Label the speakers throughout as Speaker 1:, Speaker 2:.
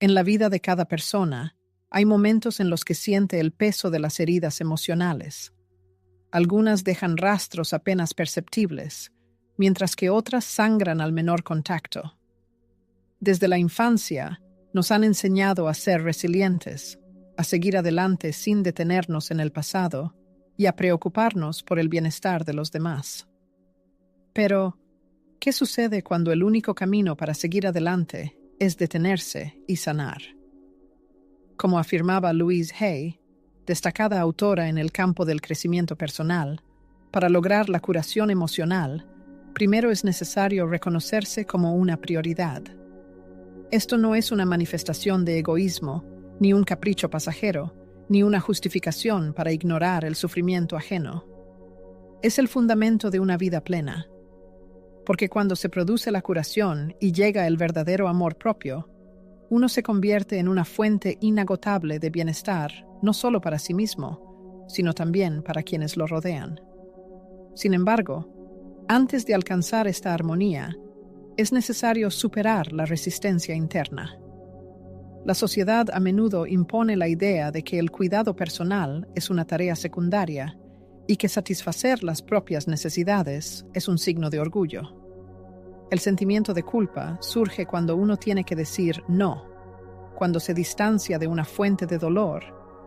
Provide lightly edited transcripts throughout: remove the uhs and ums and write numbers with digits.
Speaker 1: En la vida de cada persona, hay momentos en los que siente el peso de las heridas emocionales. Algunas dejan rastros apenas perceptibles, mientras que otras sangran al menor contacto. Desde la infancia, nos han enseñado a ser resilientes, a seguir adelante sin detenernos en el pasado y a preocuparnos por el bienestar de los demás. Pero, ¿qué sucede cuando el único camino para seguir adelante es detenerse y sanar? Como afirmaba Louise Hay, destacada autora en el campo del crecimiento personal, para lograr la curación emocional, primero es necesario reconocerse como una prioridad. Esto no es una manifestación de egoísmo, ni un capricho pasajero, ni una justificación para ignorar el sufrimiento ajeno. Es el fundamento de una vida plena. Porque cuando se produce la curación y llega el verdadero amor propio, uno se convierte en una fuente inagotable de bienestar, no solo para sí mismo, sino también para quienes lo rodean. Sin embargo, antes de alcanzar esta armonía, es necesario superar la resistencia interna. La sociedad a menudo impone la idea de que el cuidado personal es una tarea secundaria y que satisfacer las propias necesidades es un signo de orgullo. El sentimiento de culpa surge cuando uno tiene que decir no, cuando se distancia de una fuente de dolor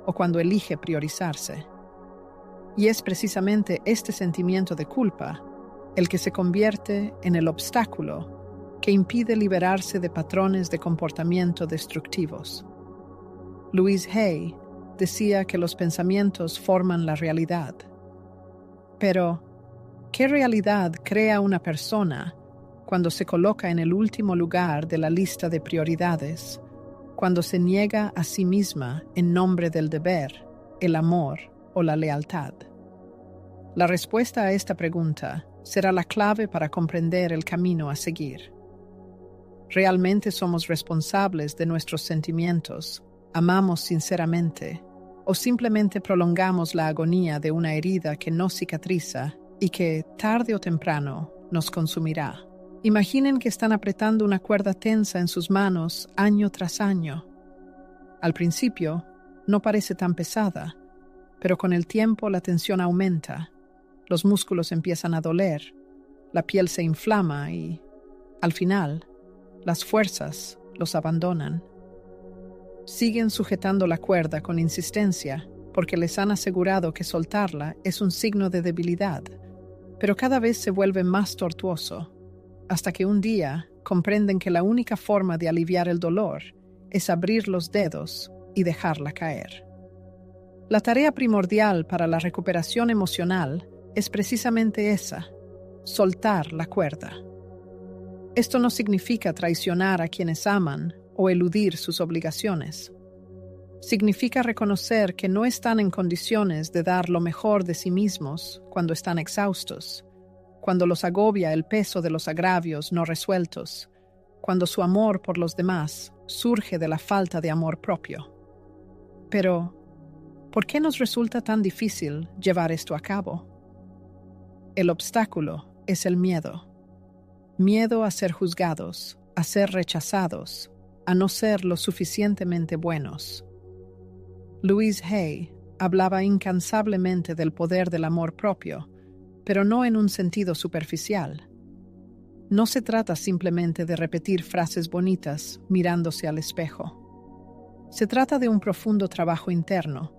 Speaker 1: o cuando elige priorizarse. Y es precisamente este sentimiento de culpa el que se convierte en el obstáculo que impide liberarse de patrones de comportamiento destructivos. Louise Hay decía que los pensamientos forman la realidad. Pero, ¿qué realidad crea una persona cuando se coloca en el último lugar de la lista de prioridades, cuando se niega a sí misma en nombre del deber, el amor o la lealtad? La respuesta a esta pregunta será la clave para comprender el camino a seguir. ¿Realmente somos responsables de nuestros sentimientos, amamos sinceramente, o simplemente prolongamos la agonía de una herida que no cicatriza y que, tarde o temprano, nos consumirá? Imaginen que están apretando una cuerda tensa en sus manos año tras año. Al principio, no parece tan pesada, pero con el tiempo la tensión aumenta, los músculos empiezan a doler, la piel se inflama y, al final, las fuerzas los abandonan. Siguen sujetando la cuerda con insistencia porque les han asegurado que soltarla es un signo de debilidad, pero cada vez se vuelve más tortuoso, hasta que un día comprenden que la única forma de aliviar el dolor es abrir los dedos y dejarla caer. La tarea primordial para la recuperación emocional es precisamente esa: soltar la cuerda. Esto no significa traicionar a quienes aman o eludir sus obligaciones. Significa reconocer que no están en condiciones de dar lo mejor de sí mismos cuando están exhaustos, cuando los agobia el peso de los agravios no resueltos, cuando su amor por los demás surge de la falta de amor propio. Pero, ¿por qué nos resulta tan difícil llevar esto a cabo? El obstáculo es el miedo. Miedo a ser juzgados, a ser rechazados, a no ser lo suficientemente buenos. Louise Hay hablaba incansablemente del poder del amor propio, pero no en un sentido superficial. No se trata simplemente de repetir frases bonitas mirándose al espejo. Se trata de un profundo trabajo interno,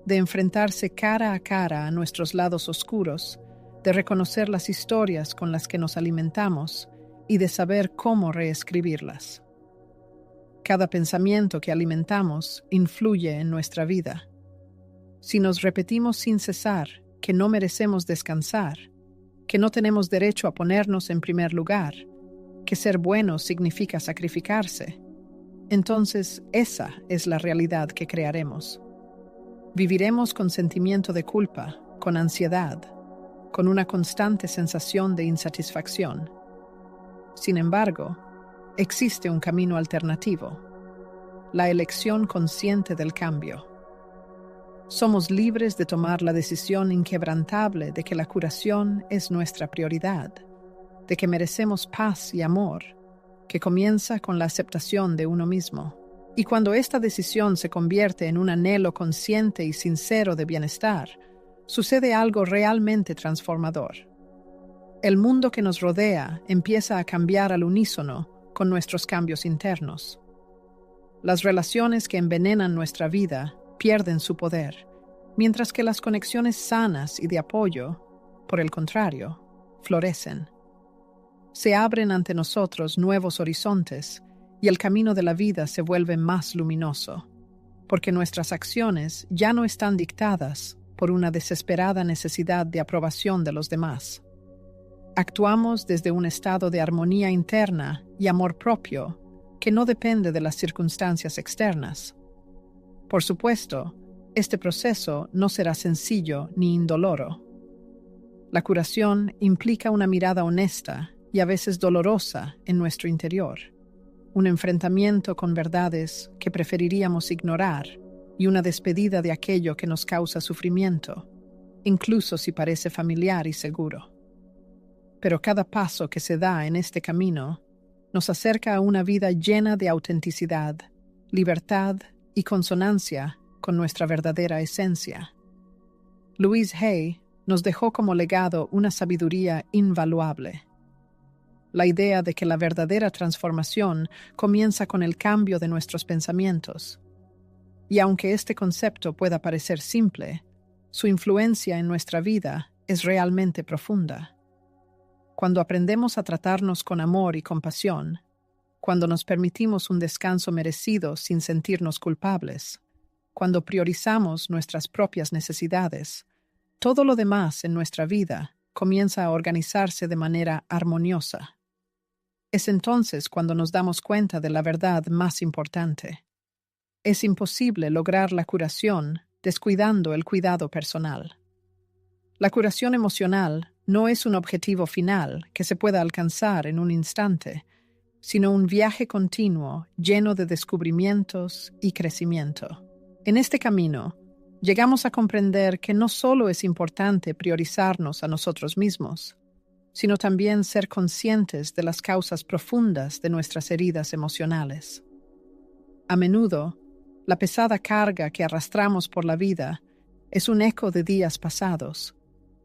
Speaker 1: de enfrentarse cara a cara a nuestros lados oscuros, de reconocer las historias con las que nos alimentamos y de saber cómo reescribirlas. Cada pensamiento que alimentamos influye en nuestra vida. Si nos repetimos sin cesar que no merecemos descansar, que no tenemos derecho a ponernos en primer lugar, que ser bueno significa sacrificarse, entonces esa es la realidad que crearemos. Viviremos con sentimiento de culpa, con ansiedad, con una constante sensación de insatisfacción. Sin embargo, existe un camino alternativo: la elección consciente del cambio. Somos libres de tomar la decisión inquebrantable de que la curación es nuestra prioridad, de que merecemos paz y amor, que comienza con la aceptación de uno mismo. Y cuando esta decisión se convierte en un anhelo consciente y sincero de bienestar, sucede algo realmente transformador. El mundo que nos rodea empieza a cambiar al unísono con nuestros cambios internos. Las relaciones que envenenan nuestra vida pierden su poder, mientras que las conexiones sanas y de apoyo, por el contrario, florecen. Se abren ante nosotros nuevos horizontes y el camino de la vida se vuelve más luminoso, porque nuestras acciones ya no están dictadas por una desesperada necesidad de aprobación de los demás. Actuamos desde un estado de armonía interna y amor propio que no depende de las circunstancias externas. Por supuesto, este proceso no será sencillo ni indoloro. La curación implica una mirada honesta y a veces dolorosa en nuestro interior, un enfrentamiento con verdades que preferiríamos ignorar y una despedida de aquello que nos causa sufrimiento, incluso si parece familiar y seguro. Pero cada paso que se da en este camino nos acerca a una vida llena de autenticidad, libertad y consonancia con nuestra verdadera esencia. Louise Hay nos dejó como legado una sabiduría invaluable. La idea de que la verdadera transformación comienza con el cambio de nuestros pensamientos. Y aunque este concepto pueda parecer simple, su influencia en nuestra vida es realmente profunda. Cuando aprendemos a tratarnos con amor y compasión, cuando nos permitimos un descanso merecido sin sentirnos culpables, cuando priorizamos nuestras propias necesidades, todo lo demás en nuestra vida comienza a organizarse de manera armoniosa. Es entonces cuando nos damos cuenta de la verdad más importante. Es imposible lograr la curación descuidando el cuidado personal. La curación emocional no es un objetivo final que se pueda alcanzar en un instante, sino un viaje continuo lleno de descubrimientos y crecimiento. En este camino, llegamos a comprender que no solo es importante priorizarnos a nosotros mismos, sino también ser conscientes de las causas profundas de nuestras heridas emocionales. A menudo, la pesada carga que arrastramos por la vida es un eco de días pasados,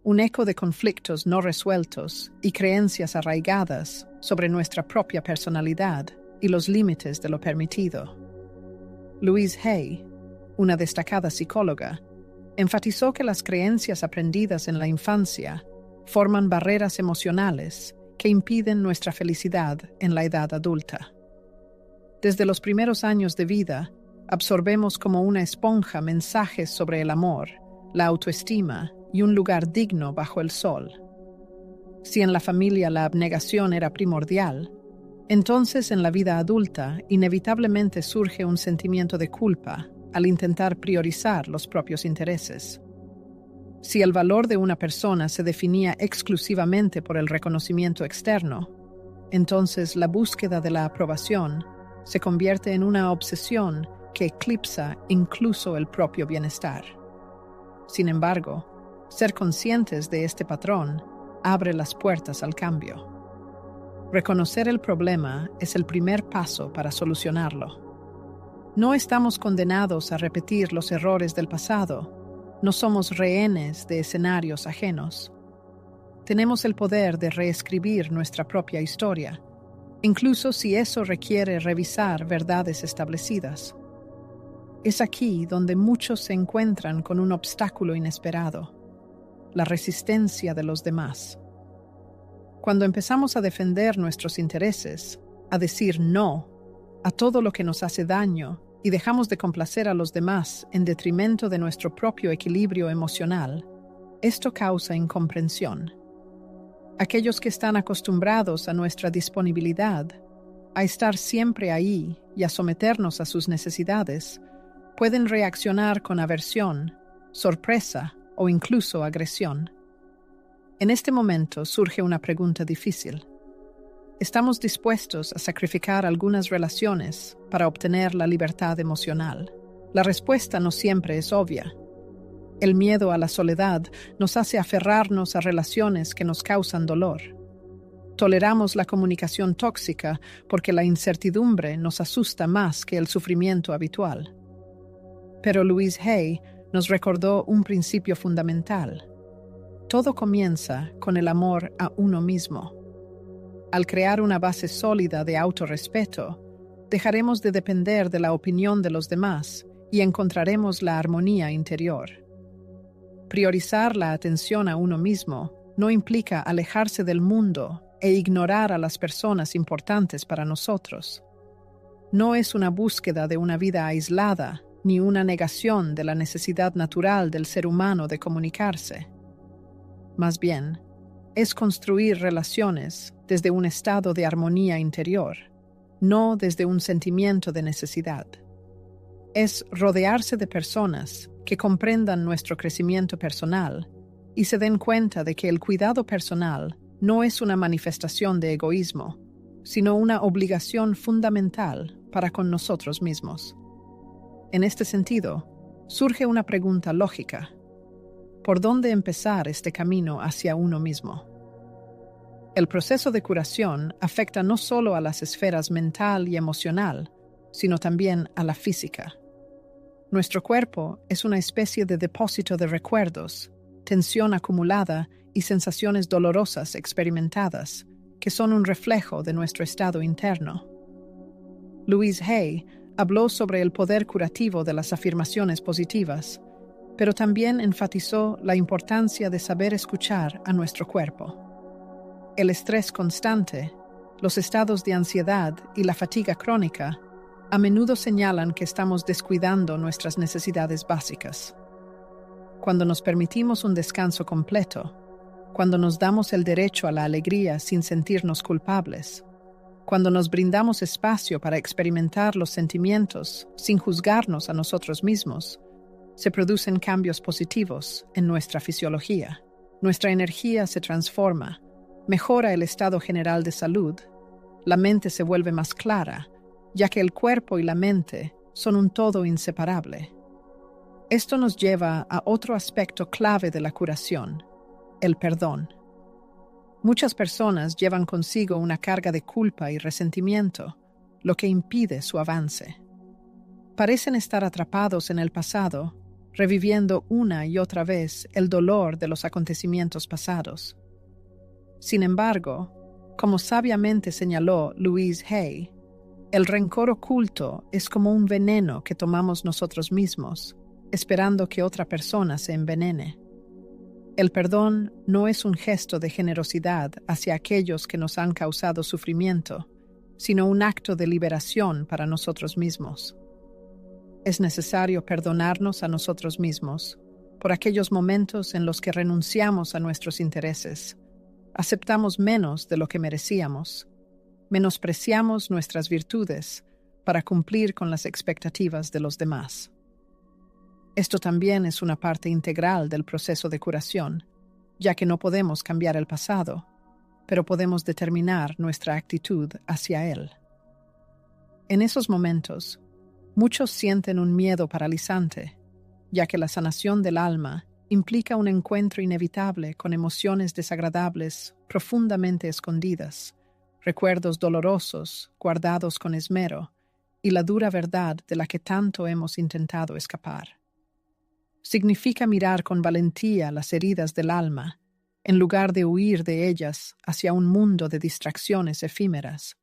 Speaker 1: un eco de conflictos no resueltos y creencias arraigadas sobre nuestra propia personalidad y los límites de lo permitido. Louise Hay, una destacada psicóloga, enfatizó que las creencias aprendidas en la infancia forman barreras emocionales que impiden nuestra felicidad en la edad adulta. Desde los primeros años de vida, absorbemos como una esponja mensajes sobre el amor, la autoestima y un lugar digno bajo el sol. Si en la familia la abnegación era primordial, entonces en la vida adulta inevitablemente surge un sentimiento de culpa al intentar priorizar los propios intereses. Si el valor de una persona se definía exclusivamente por el reconocimiento externo, entonces la búsqueda de la aprobación se convierte en una obsesión que eclipsa incluso el propio bienestar. Sin embargo, ser conscientes de este patrón abre las puertas al cambio. Reconocer el problema es el primer paso para solucionarlo. No estamos condenados a repetir los errores del pasado. No somos rehenes de escenarios ajenos. Tenemos el poder de reescribir nuestra propia historia, incluso si eso requiere revisar verdades establecidas. Es aquí donde muchos se encuentran con un obstáculo inesperado: la resistencia de los demás. Cuando empezamos a defender nuestros intereses, a decir no a todo lo que nos hace daño y dejamos de complacer a los demás en detrimento de nuestro propio equilibrio emocional, esto causa incomprensión. Aquellos que están acostumbrados a nuestra disponibilidad, a estar siempre ahí y a someternos a sus necesidades, pueden reaccionar con aversión, sorpresa o incluso agresión. En este momento surge una pregunta difícil. ¿Estamos dispuestos a sacrificar algunas relaciones para obtener la libertad emocional? La respuesta no siempre es obvia. El miedo a la soledad nos hace aferrarnos a relaciones que nos causan dolor. Toleramos la comunicación tóxica porque la incertidumbre nos asusta más que el sufrimiento habitual. Pero Louise Hay nos recordó un principio fundamental. Todo comienza con el amor a uno mismo. Al crear una base sólida de autorrespeto, dejaremos de depender de la opinión de los demás y encontraremos la armonía interior. Priorizar la atención a uno mismo no implica alejarse del mundo e ignorar a las personas importantes para nosotros. No es una búsqueda de una vida aislada, ni una negación de la necesidad natural del ser humano de comunicarse. Más bien, es construir relaciones desde un estado de armonía interior, no desde un sentimiento de necesidad. Es rodearse de personas que comprendan nuestro crecimiento personal y se den cuenta de que el cuidado personal no es una manifestación de egoísmo, sino una obligación fundamental para con nosotros mismos. En este sentido, surge una pregunta lógica. ¿Por dónde empezar este camino hacia uno mismo? El proceso de curación afecta no solo a las esferas mental y emocional, sino también a la física. Nuestro cuerpo es una especie de depósito de recuerdos, tensión acumulada y sensaciones dolorosas experimentadas, que son un reflejo de nuestro estado interno. Louise Hay habló sobre el poder curativo de las afirmaciones positivas, pero también enfatizó la importancia de saber escuchar a nuestro cuerpo. El estrés constante, los estados de ansiedad y la fatiga crónica a menudo señalan que estamos descuidando nuestras necesidades básicas. Cuando nos permitimos un descanso completo, cuando nos damos el derecho a la alegría sin sentirnos culpables, cuando nos brindamos espacio para experimentar los sentimientos sin juzgarnos a nosotros mismos, se producen cambios positivos en nuestra fisiología. Nuestra energía se transforma, mejora el estado general de salud, la mente se vuelve más clara, ya que el cuerpo y la mente son un todo inseparable. Esto nos lleva a otro aspecto clave de la curación, el perdón. Muchas personas llevan consigo una carga de culpa y resentimiento, lo que impide su avance. Parecen estar atrapados en el pasado, reviviendo una y otra vez el dolor de los acontecimientos pasados. Sin embargo, como sabiamente señaló Louise Hay, el rencor oculto es como un veneno que tomamos nosotros mismos, esperando que otra persona se envenene. El perdón no es un gesto de generosidad hacia aquellos que nos han causado sufrimiento, sino un acto de liberación para nosotros mismos. Es necesario perdonarnos a nosotros mismos por aquellos momentos en los que renunciamos a nuestros intereses, aceptamos menos de lo que merecíamos, menospreciamos nuestras virtudes para cumplir con las expectativas de los demás. Esto también es una parte integral del proceso de curación, ya que no podemos cambiar el pasado, pero podemos determinar nuestra actitud hacia él. En esos momentos, muchos sienten un miedo paralizante, ya que la sanación del alma implica un encuentro inevitable con emociones desagradables profundamente escondidas, recuerdos dolorosos guardados con esmero y la dura verdad de la que tanto hemos intentado escapar. Significa mirar con valentía las heridas del alma, en lugar de huir de ellas hacia un mundo de distracciones efímeras.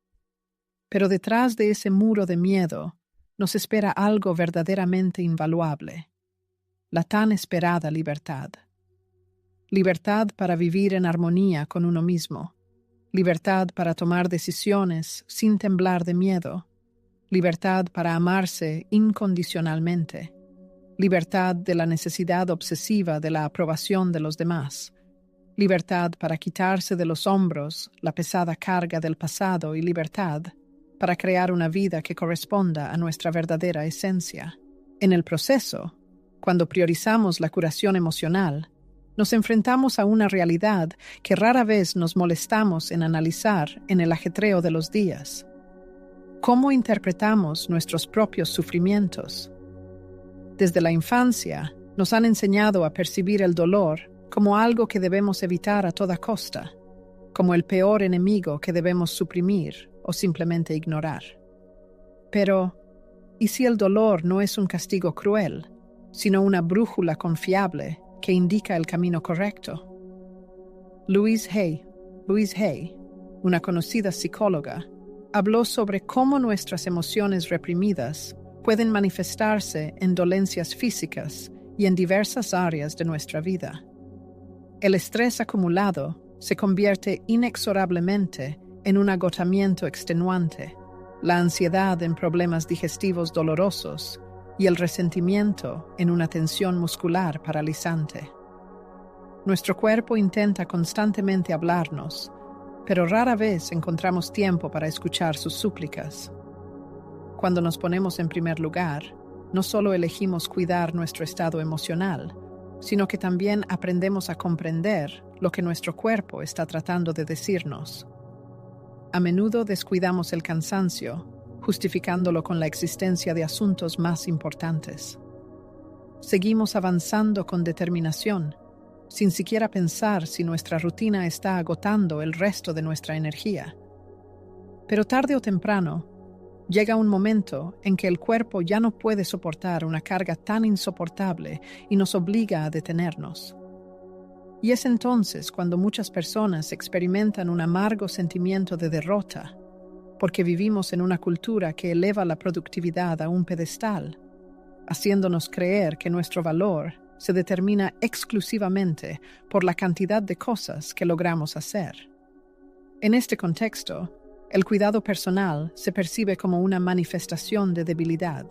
Speaker 1: Pero detrás de ese muro de miedo nos espera algo verdaderamente invaluable, la tan esperada libertad. Libertad para vivir en armonía con uno mismo, libertad para tomar decisiones sin temblar de miedo, libertad para amarse incondicionalmente, libertad de la necesidad obsesiva de la aprobación de los demás, libertad para quitarse de los hombros la pesada carga del pasado y libertad para crear una vida que corresponda a nuestra verdadera esencia. En el proceso, cuando priorizamos la curación emocional, nos enfrentamos a una realidad que rara vez nos molestamos en analizar en el ajetreo de los días. ¿Cómo interpretamos nuestros propios sufrimientos? Desde la infancia, nos han enseñado a percibir el dolor como algo que debemos evitar a toda costa, como el peor enemigo que debemos suprimir o simplemente ignorar. Pero, ¿y si el dolor no es un castigo cruel, sino una brújula confiable que indica el camino correcto? Louise Hay, una conocida psicóloga, habló sobre cómo nuestras emociones reprimidas pueden manifestarse en dolencias físicas y en diversas áreas de nuestra vida. El estrés acumulado se convierte inexorablemente en un agotamiento extenuante, la ansiedad en problemas digestivos dolorosos y el resentimiento en una tensión muscular paralizante. Nuestro cuerpo intenta constantemente hablarnos, pero rara vez encontramos tiempo para escuchar sus súplicas. Cuando nos ponemos en primer lugar, no solo elegimos cuidar nuestro estado emocional, sino que también aprendemos a comprender lo que nuestro cuerpo está tratando de decirnos. A menudo descuidamos el cansancio, justificándolo con la existencia de asuntos más importantes. Seguimos avanzando con determinación, sin siquiera pensar si nuestra rutina está agotando el resto de nuestra energía. Pero tarde o temprano, llega un momento en que el cuerpo ya no puede soportar una carga tan insoportable y nos obliga a detenernos. Y es entonces cuando muchas personas experimentan un amargo sentimiento de derrota, porque vivimos en una cultura que eleva la productividad a un pedestal, haciéndonos creer que nuestro valor se determina exclusivamente por la cantidad de cosas que logramos hacer. En este contexto, el cuidado personal se percibe como una manifestación de debilidad,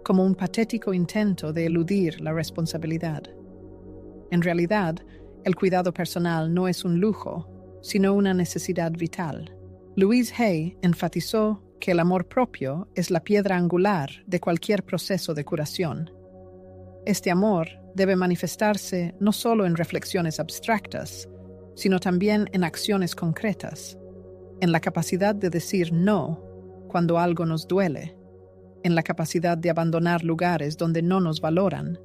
Speaker 1: como un patético intento de eludir la responsabilidad. En realidad, el cuidado personal no es un lujo, sino una necesidad vital. Louise Hay enfatizó que el amor propio es la piedra angular de cualquier proceso de curación. Este amor debe manifestarse no solo en reflexiones abstractas, sino también en acciones concretas, en la capacidad de decir no cuando algo nos duele, en la capacidad de abandonar lugares donde no nos valoran,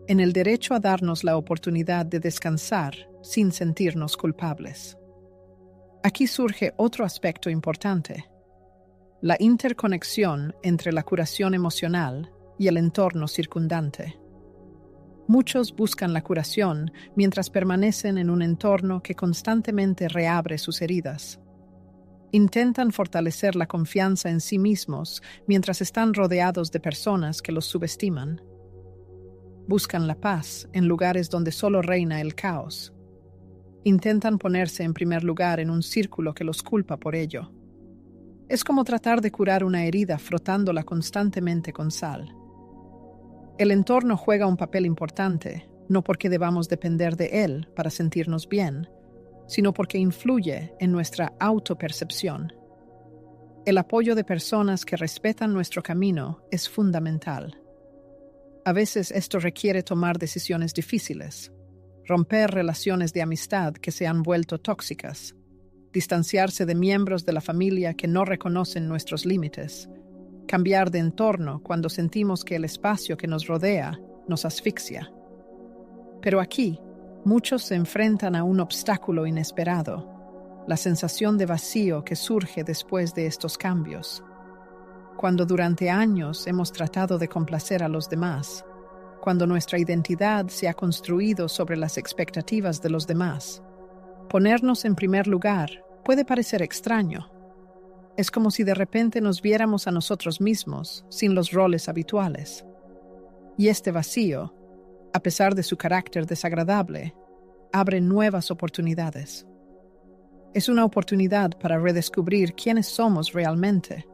Speaker 1: en el derecho a darnos la oportunidad de descansar sin sentirnos culpables. Aquí surge otro aspecto importante: la interconexión entre la curación emocional y el entorno circundante. Muchos buscan la curación mientras permanecen en un entorno que constantemente reabre sus heridas. Intentan fortalecer la confianza en sí mismos mientras están rodeados de personas que los subestiman. Buscan la paz en lugares donde solo reina el caos. Intentan ponerse en primer lugar en un círculo que los culpa por ello. Es como tratar de curar una herida frotándola constantemente con sal. El entorno juega un papel importante, no porque debamos depender de él para sentirnos bien, sino porque influye en nuestra autopercepción. El apoyo de personas que respetan nuestro camino es fundamental. A veces esto requiere tomar decisiones difíciles, romper relaciones de amistad que se han vuelto tóxicas, distanciarse de miembros de la familia que no reconocen nuestros límites, cambiar de entorno cuando sentimos que el espacio que nos rodea nos asfixia. Pero aquí, muchos se enfrentan a un obstáculo inesperado, la sensación de vacío que surge después de estos cambios. Cuando durante años hemos tratado de complacer a los demás, cuando nuestra identidad se ha construido sobre las expectativas de los demás, ponernos en primer lugar puede parecer extraño. Es como si de repente nos viéramos a nosotros mismos sin los roles habituales. Y este vacío, a pesar de su carácter desagradable, abre nuevas oportunidades. Es una oportunidad para redescubrir quiénes somos realmente,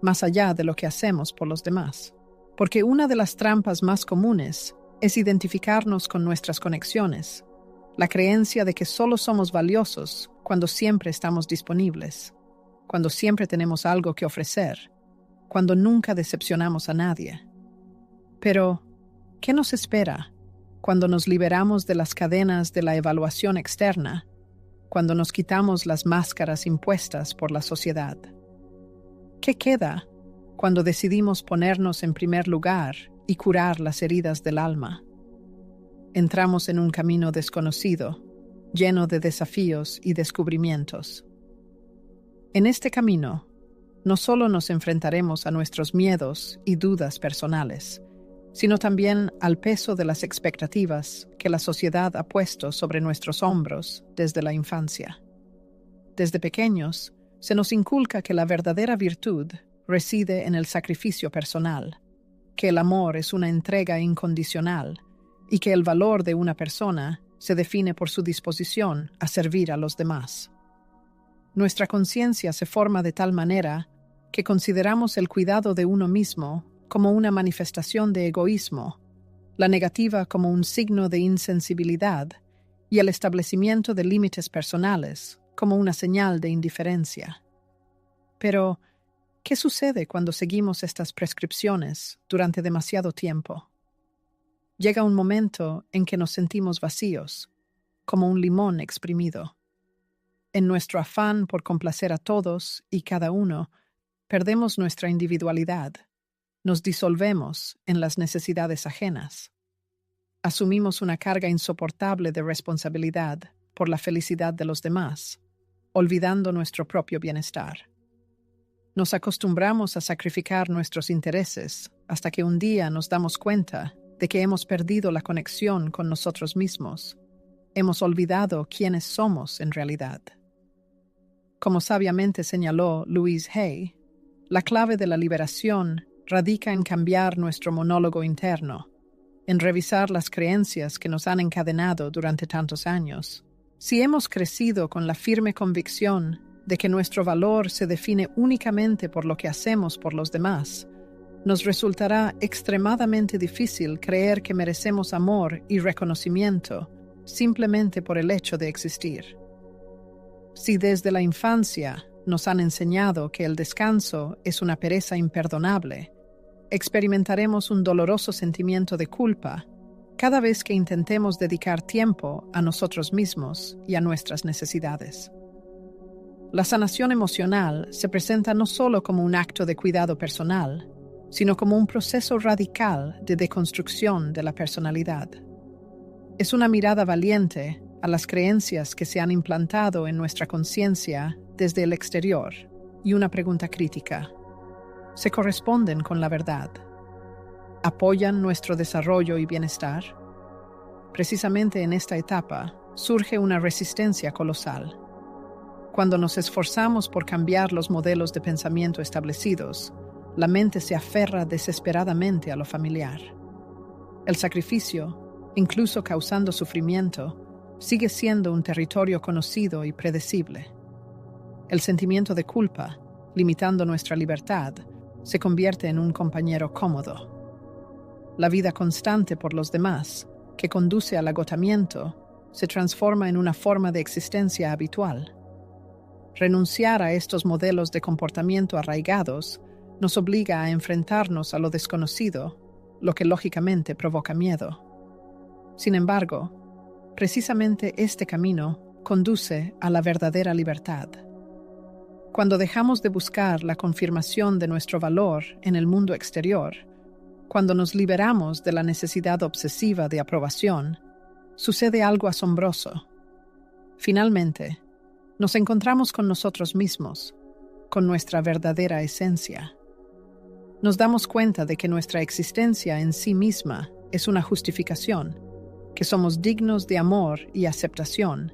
Speaker 1: más allá de lo que hacemos por los demás. Porque una de las trampas más comunes es identificarnos con nuestras conexiones, la creencia de que solo somos valiosos cuando siempre estamos disponibles, cuando siempre tenemos algo que ofrecer, cuando nunca decepcionamos a nadie. Pero, ¿qué nos espera cuando nos liberamos de las cadenas de la evaluación externa, cuando nos quitamos las máscaras impuestas por la sociedad? ¿Qué queda cuando decidimos ponernos en primer lugar y curar las heridas del alma? Entramos en un camino desconocido, lleno de desafíos y descubrimientos. En este camino, no solo nos enfrentaremos a nuestros miedos y dudas personales, sino también al peso de las expectativas que la sociedad ha puesto sobre nuestros hombros desde la infancia. Desde pequeños, se nos inculca que la verdadera virtud reside en el sacrificio personal, que el amor es una entrega incondicional y que el valor de una persona se define por su disposición a servir a los demás. Nuestra conciencia se forma de tal manera que consideramos el cuidado de uno mismo como una manifestación de egoísmo, la negativa como un signo de insensibilidad y el establecimiento de límites personales como una señal de indiferencia. Pero, ¿qué sucede cuando seguimos estas prescripciones durante demasiado tiempo? Llega un momento en que nos sentimos vacíos, como un limón exprimido. En nuestro afán por complacer a todos y cada uno, perdemos nuestra individualidad, nos disolvemos en las necesidades ajenas. Asumimos una carga insoportable de responsabilidad por la felicidad de los demás, olvidando nuestro propio bienestar. Nos acostumbramos a sacrificar nuestros intereses hasta que un día nos damos cuenta de que hemos perdido la conexión con nosotros mismos. Hemos olvidado quiénes somos en realidad. Como sabiamente señaló Louise Hay, la clave de la liberación radica en cambiar nuestro monólogo interno, en revisar las creencias que nos han encadenado durante tantos años. Si hemos crecido con la firme convicción de que nuestro valor se define únicamente por lo que hacemos por los demás, nos resultará extremadamente difícil creer que merecemos amor y reconocimiento simplemente por el hecho de existir. Si desde la infancia nos han enseñado que el descanso es una pereza imperdonable, experimentaremos un doloroso sentimiento de culpa cada vez que intentemos dedicar tiempo a nosotros mismos y a nuestras necesidades. La sanación emocional se presenta no solo como un acto de cuidado personal, sino como un proceso radical de deconstrucción de la personalidad. Es una mirada valiente a las creencias que se han implantado en nuestra conciencia desde el exterior y una pregunta crítica. ¿Se corresponden con la verdad? ¿Apoyan nuestro desarrollo y bienestar? Precisamente en esta etapa surge una resistencia colosal. Cuando nos esforzamos por cambiar los modelos de pensamiento establecidos, la mente se aferra desesperadamente a lo familiar. El sacrificio, incluso causando sufrimiento, sigue siendo un territorio conocido y predecible. El sentimiento de culpa, limitando nuestra libertad, se convierte en un compañero cómodo. La vida constante por los demás, que conduce al agotamiento, se transforma en una forma de existencia habitual. Renunciar a estos modelos de comportamiento arraigados nos obliga a enfrentarnos a lo desconocido, lo que lógicamente provoca miedo. Sin embargo, precisamente este camino conduce a la verdadera libertad. Cuando dejamos de buscar la confirmación de nuestro valor en el mundo exterior, cuando nos liberamos de la necesidad obsesiva de aprobación, sucede algo asombroso. Finalmente, nos encontramos con nosotros mismos, con nuestra verdadera esencia. Nos damos cuenta de que nuestra existencia en sí misma es una justificación, que somos dignos de amor y aceptación,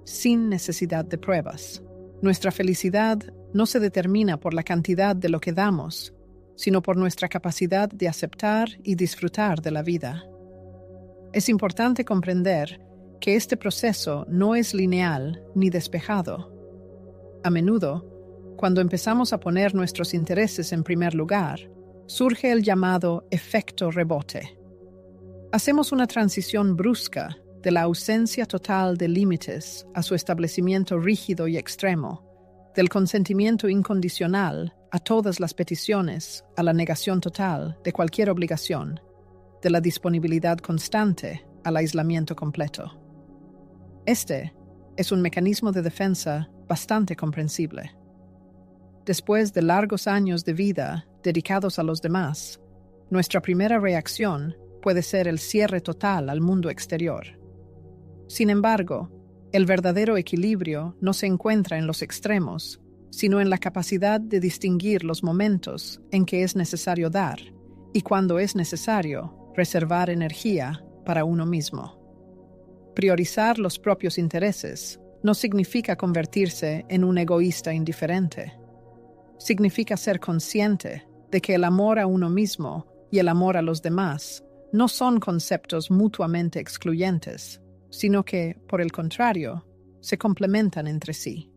Speaker 1: sin necesidad de pruebas. Nuestra felicidad no se determina por la cantidad de lo que damos, sino por nuestra capacidad de aceptar y disfrutar de la vida. Es importante comprender que este proceso no es lineal ni despejado. A menudo, cuando empezamos a poner nuestros intereses en primer lugar, surge el llamado efecto rebote. Hacemos una transición brusca de la ausencia total de límites a su establecimiento rígido y extremo, del consentimiento incondicional a todas las peticiones, a la negación total de cualquier obligación, de la disponibilidad constante al aislamiento completo. Este es un mecanismo de defensa bastante comprensible. Después de largos años de vida dedicados a los demás, nuestra primera reacción puede ser el cierre total al mundo exterior. Sin embargo, El verdadero equilibrio no se encuentra en los extremos, sino en la capacidad de distinguir los momentos en que es necesario dar y cuando es necesario reservar energía para uno mismo. Priorizar los propios intereses no significa convertirse en un egoísta indiferente. Significa ser consciente de que el amor a uno mismo y el amor a los demás no son conceptos mutuamente excluyentes, sino que, por el contrario, se complementan entre sí.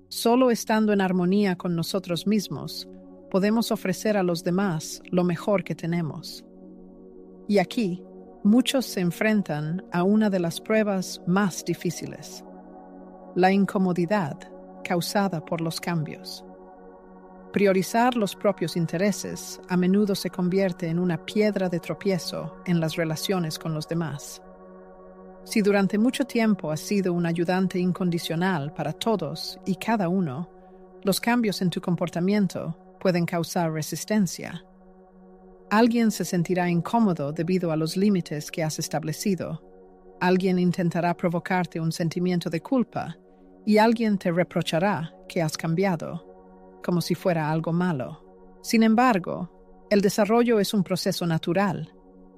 Speaker 1: Solo estando en armonía con nosotros mismos, podemos ofrecer a los demás lo mejor que tenemos. Y aquí, muchos se enfrentan a una de las pruebas más difíciles: la incomodidad causada por los cambios. Priorizar los propios intereses a menudo se convierte en una piedra de tropiezo en las relaciones con los demás. Si durante mucho tiempo has sido un ayudante incondicional para todos y cada uno, los cambios en tu comportamiento pueden causar resistencia. Alguien se sentirá incómodo debido a los límites que has establecido. Alguien intentará provocarte un sentimiento de culpa y alguien te reprochará que has cambiado, como si fuera algo malo. Sin embargo, el desarrollo es un proceso natural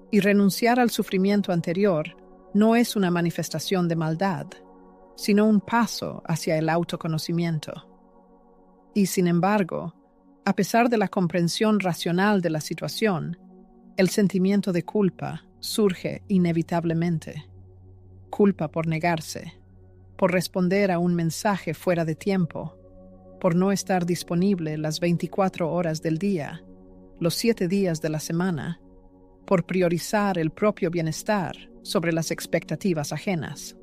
Speaker 1: y renunciar al sufrimiento anterior no es una manifestación de maldad, sino un paso hacia el autoconocimiento. Y sin embargo, a pesar de la comprensión racional de la situación, el sentimiento de culpa surge inevitablemente. Culpa por negarse, por responder a un mensaje fuera de tiempo, por no estar disponible las 24 horas del día, los 7 días de la semana, por priorizar el propio bienestar sobre las expectativas ajenas.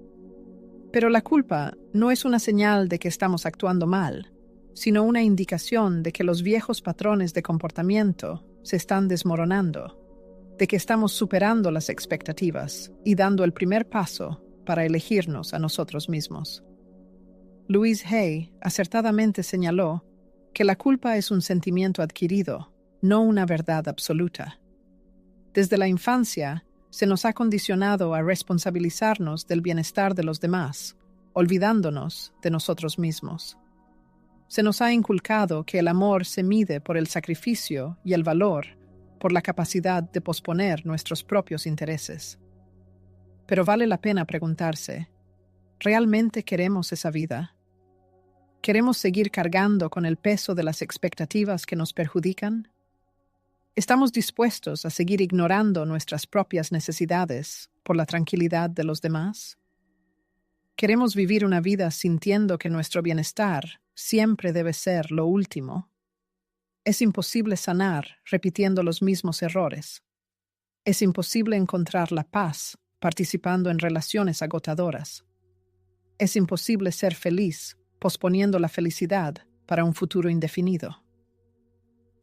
Speaker 1: Pero la culpa no es una señal de que estamos actuando mal, sino una indicación de que los viejos patrones de comportamiento se están desmoronando, de que estamos superando las expectativas y dando el primer paso para elegirnos a nosotros mismos. Louise Hay acertadamente señaló que la culpa es un sentimiento adquirido, no una verdad absoluta. Desde la infancia, se nos ha condicionado a responsabilizarnos del bienestar de los demás, olvidándonos de nosotros mismos. Se nos ha inculcado que el amor se mide por el sacrificio y el valor, por la capacidad de posponer nuestros propios intereses. Pero vale la pena preguntarse, ¿realmente queremos esa vida? ¿Queremos seguir cargando con el peso de las expectativas que nos perjudican? ¿Estamos dispuestos a seguir ignorando nuestras propias necesidades por la tranquilidad de los demás? ¿Queremos vivir una vida sintiendo que nuestro bienestar siempre debe ser lo último? Es imposible sanar repitiendo los mismos errores. Es imposible encontrar la paz participando en relaciones agotadoras. Es imposible ser feliz posponiendo la felicidad para un futuro indefinido.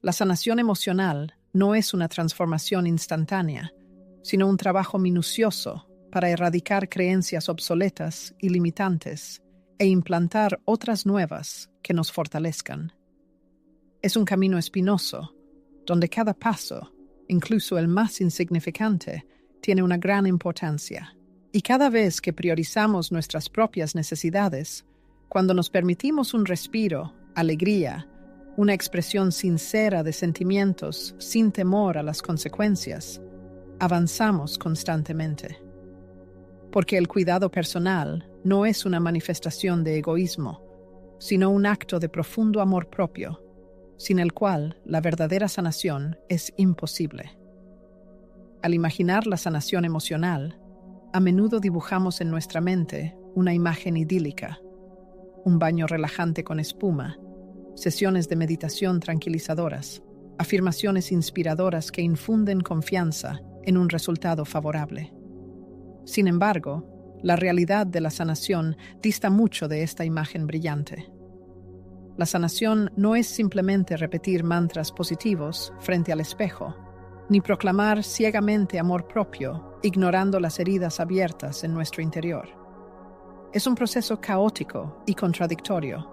Speaker 1: La sanación emocional no es una transformación instantánea, sino un trabajo minucioso para erradicar creencias obsoletas y limitantes e implantar otras nuevas que nos fortalezcan. Es un camino espinoso, donde cada paso, incluso el más insignificante, tiene una gran importancia. Y cada vez que priorizamos nuestras propias necesidades, cuando nos permitimos un respiro, alegría, una expresión sincera de sentimientos sin temor a las consecuencias, avanzamos constantemente. Porque el cuidado personal no es una manifestación de egoísmo, sino un acto de profundo amor propio, sin el cual la verdadera sanación es imposible. Al imaginar la sanación emocional, a menudo dibujamos en nuestra mente una imagen idílica, un baño relajante con espuma, sesiones de meditación tranquilizadoras, afirmaciones inspiradoras que infunden confianza en un resultado favorable. Sin embargo, la realidad de la sanación dista mucho de esta imagen brillante. La sanación no es simplemente repetir mantras positivos frente al espejo, ni proclamar ciegamente amor propio, ignorando las heridas abiertas en nuestro interior. Es un proceso caótico y contradictorio,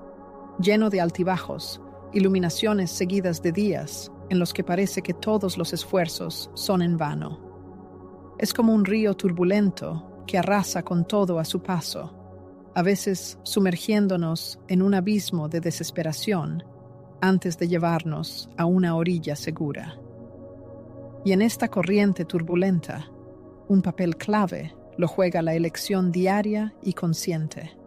Speaker 1: lleno de altibajos, iluminaciones seguidas de días en los que parece que todos los esfuerzos son en vano. Es como un río turbulento que arrasa con todo a su paso, a veces sumergiéndonos en un abismo de desesperación antes de llevarnos a una orilla segura. Y en esta corriente turbulenta, un papel clave lo juega la elección diaria y consciente.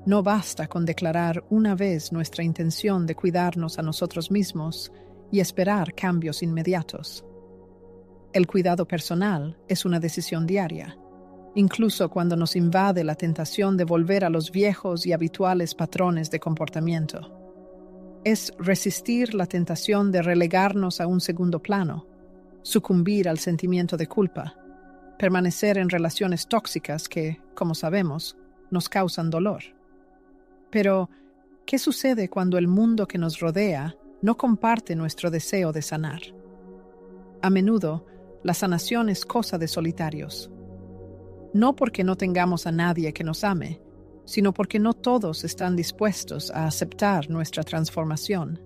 Speaker 1: No basta con declarar una vez nuestra intención de cuidarnos a nosotros mismos y esperar cambios inmediatos. El cuidado personal es una decisión diaria, incluso cuando nos invade la tentación de volver a los viejos y habituales patrones de comportamiento. Es resistir la tentación de relegarnos a un segundo plano, sucumbir al sentimiento de culpa, permanecer en relaciones tóxicas que, como sabemos, nos causan dolor. Pero, ¿qué sucede cuando el mundo que nos rodea no comparte nuestro deseo de sanar? A menudo, la sanación es cosa de solitarios. No porque no tengamos a nadie que nos ame, sino porque no todos están dispuestos a aceptar nuestra transformación.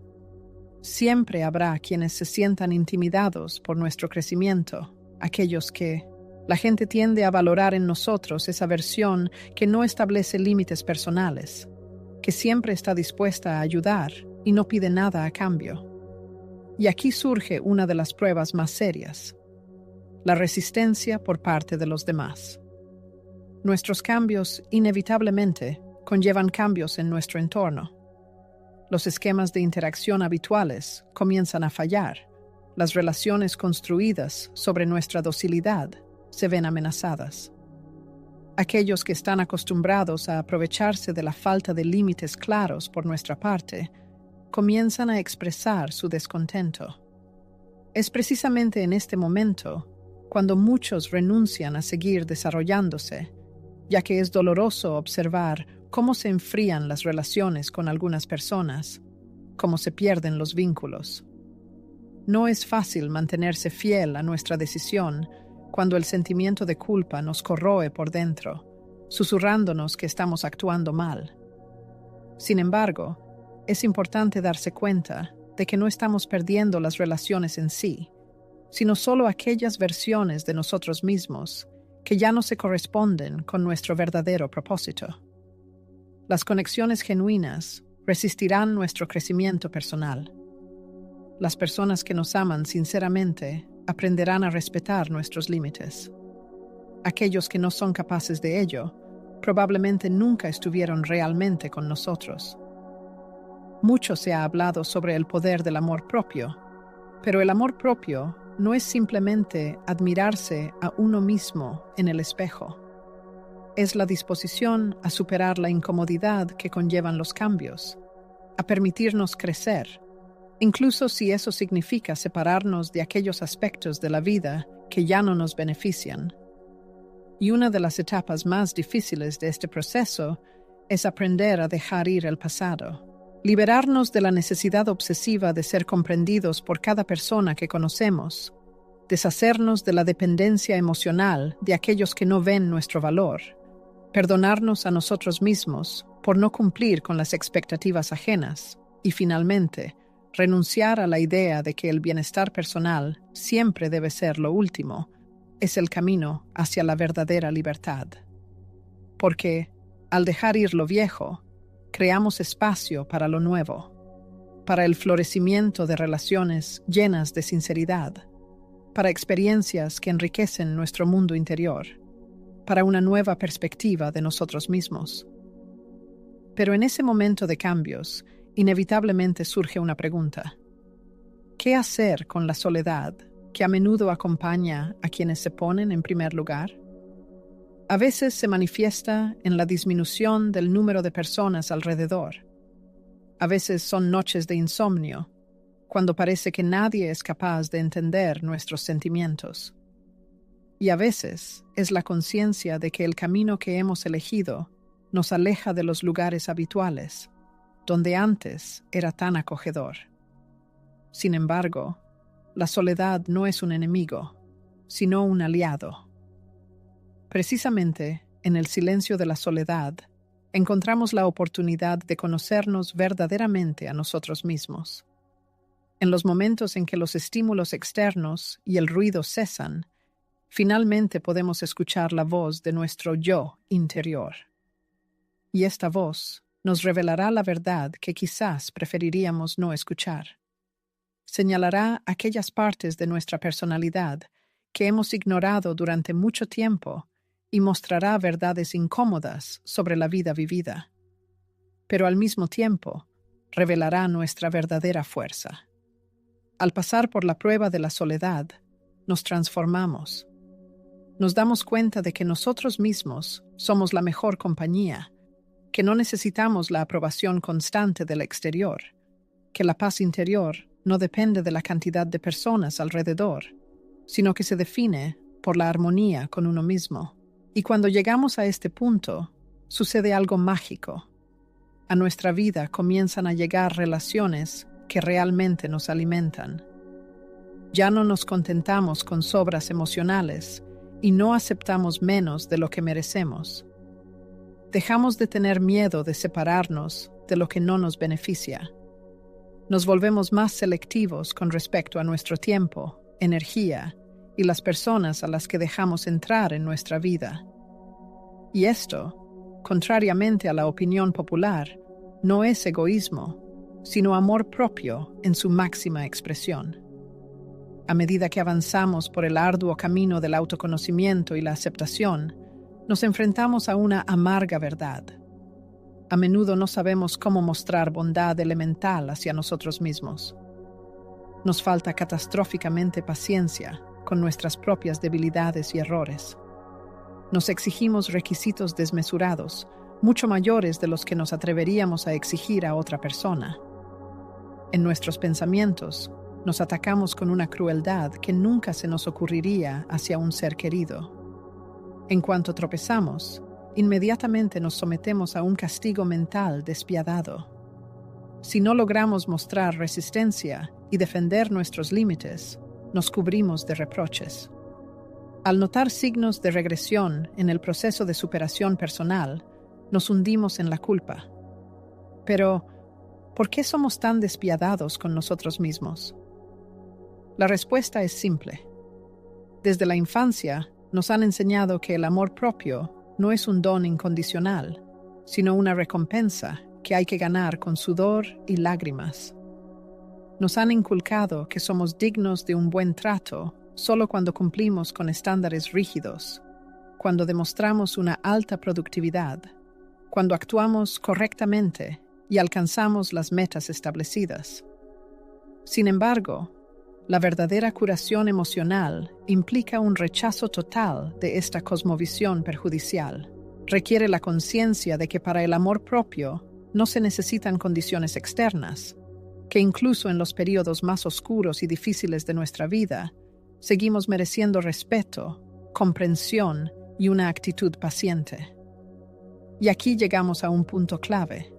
Speaker 1: Siempre habrá quienes se sientan intimidados por nuestro crecimiento, aquellos que la gente tiende a valorar en nosotros esa versión que no establece límites personales, que siempre está dispuesta a ayudar y no pide nada a cambio. Y aquí surge una de las pruebas más serias: la resistencia por parte de los demás. Nuestros cambios, inevitablemente, conllevan cambios en nuestro entorno. Los esquemas de interacción habituales comienzan a fallar. Las relaciones construidas sobre nuestra docilidad se ven amenazadas. Aquellos que están acostumbrados a aprovecharse de la falta de límites claros por nuestra parte, comienzan a expresar su descontento. Es precisamente en este momento cuando muchos renuncian a seguir desarrollándose, ya que es doloroso observar cómo se enfrían las relaciones con algunas personas, cómo se pierden los vínculos. No es fácil mantenerse fiel a nuestra decisión cuando el sentimiento de culpa nos corroe por dentro, susurrándonos que estamos actuando mal. Sin embargo, es importante darse cuenta de que no estamos perdiendo las relaciones en sí, sino solo aquellas versiones de nosotros mismos que ya no se corresponden con nuestro verdadero propósito. Las conexiones genuinas resistirán nuestro crecimiento personal. Las personas que nos aman sinceramente aprenderán a respetar nuestros límites. Aquellos que no son capaces de ello probablemente nunca estuvieron realmente con nosotros. Mucho se ha hablado sobre el poder del amor propio, pero el amor propio no es simplemente admirarse a uno mismo en el espejo. Es la disposición a superar la incomodidad que conllevan los cambios, a permitirnos crecer, incluso si eso significa separarnos de aquellos aspectos de la vida que ya no nos benefician. Y una de las etapas más difíciles de este proceso es aprender a dejar ir el pasado, liberarnos de la necesidad obsesiva de ser comprendidos por cada persona que conocemos, deshacernos de la dependencia emocional de aquellos que no ven nuestro valor, perdonarnos a nosotros mismos por no cumplir con las expectativas ajenas y, finalmente, renunciar a la idea de que el bienestar personal siempre debe ser lo último. Es el camino hacia la verdadera libertad. Porque, al dejar ir lo viejo, creamos espacio para lo nuevo, para el florecimiento de relaciones llenas de sinceridad, para experiencias que enriquecen nuestro mundo interior, para una nueva perspectiva de nosotros mismos. Pero en ese momento de cambios, inevitablemente surge una pregunta: ¿qué hacer con la soledad que a menudo acompaña a quienes se ponen en primer lugar? A veces se manifiesta en la disminución del número de personas alrededor. A veces son noches de insomnio, cuando parece que nadie es capaz de entender nuestros sentimientos. Y a veces es la conciencia de que el camino que hemos elegido nos aleja de los lugares habituales, donde antes era tan acogedor. Sin embargo, la soledad no es un enemigo, sino un aliado. Precisamente, en el silencio de la soledad, encontramos la oportunidad de conocernos verdaderamente a nosotros mismos. En los momentos en que los estímulos externos y el ruido cesan, finalmente podemos escuchar la voz de nuestro yo interior. Y esta voz nos revelará la verdad que quizás preferiríamos no escuchar. Señalará aquellas partes de nuestra personalidad que hemos ignorado durante mucho tiempo y mostrará verdades incómodas sobre la vida vivida. Pero al mismo tiempo, revelará nuestra verdadera fuerza. Al pasar por la prueba de la soledad, nos transformamos. Nos damos cuenta de que nosotros mismos somos la mejor compañía, que no necesitamos la aprobación constante del exterior, que la paz interior no depende de la cantidad de personas alrededor, sino que se define por la armonía con uno mismo. Y cuando llegamos a este punto, sucede algo mágico. A nuestra vida comienzan a llegar relaciones que realmente nos alimentan. Ya no nos contentamos con sobras emocionales y no aceptamos menos de lo que merecemos. Dejamos de tener miedo de separarnos de lo que no nos beneficia. Nos volvemos más selectivos con respecto a nuestro tiempo, energía y las personas a las que dejamos entrar en nuestra vida. Y esto, contrariamente a la opinión popular, no es egoísmo, sino amor propio en su máxima expresión. A medida que avanzamos por el arduo camino del autoconocimiento y la aceptación, nos enfrentamos a una amarga verdad. A menudo no sabemos cómo mostrar bondad elemental hacia nosotros mismos. Nos falta catastróficamente paciencia con nuestras propias debilidades y errores. Nos exigimos requisitos desmesurados, mucho mayores de los que nos atreveríamos a exigir a otra persona. En nuestros pensamientos, nos atacamos con una crueldad que nunca se nos ocurriría hacia un ser querido. En cuanto tropezamos, inmediatamente nos sometemos a un castigo mental despiadado. Si no logramos mostrar resistencia y defender nuestros límites, nos cubrimos de reproches. Al notar signos de regresión en el proceso de superación personal, nos hundimos en la culpa. Pero, ¿por qué somos tan despiadados con nosotros mismos? La respuesta es simple. Desde la infancia, nos han enseñado que el amor propio no es un don incondicional, sino una recompensa que hay que ganar con sudor y lágrimas. Nos han inculcado que somos dignos de un buen trato solo cuando cumplimos con estándares rígidos, cuando demostramos una alta productividad, cuando actuamos correctamente y alcanzamos las metas establecidas. Sin embargo, la verdadera curación emocional implica un rechazo total de esta cosmovisión perjudicial. Requiere la conciencia de que para el amor propio no se necesitan condiciones externas, que incluso en los periodos más oscuros y difíciles de nuestra vida, seguimos mereciendo respeto, comprensión y una actitud paciente. Y aquí llegamos a un punto clave: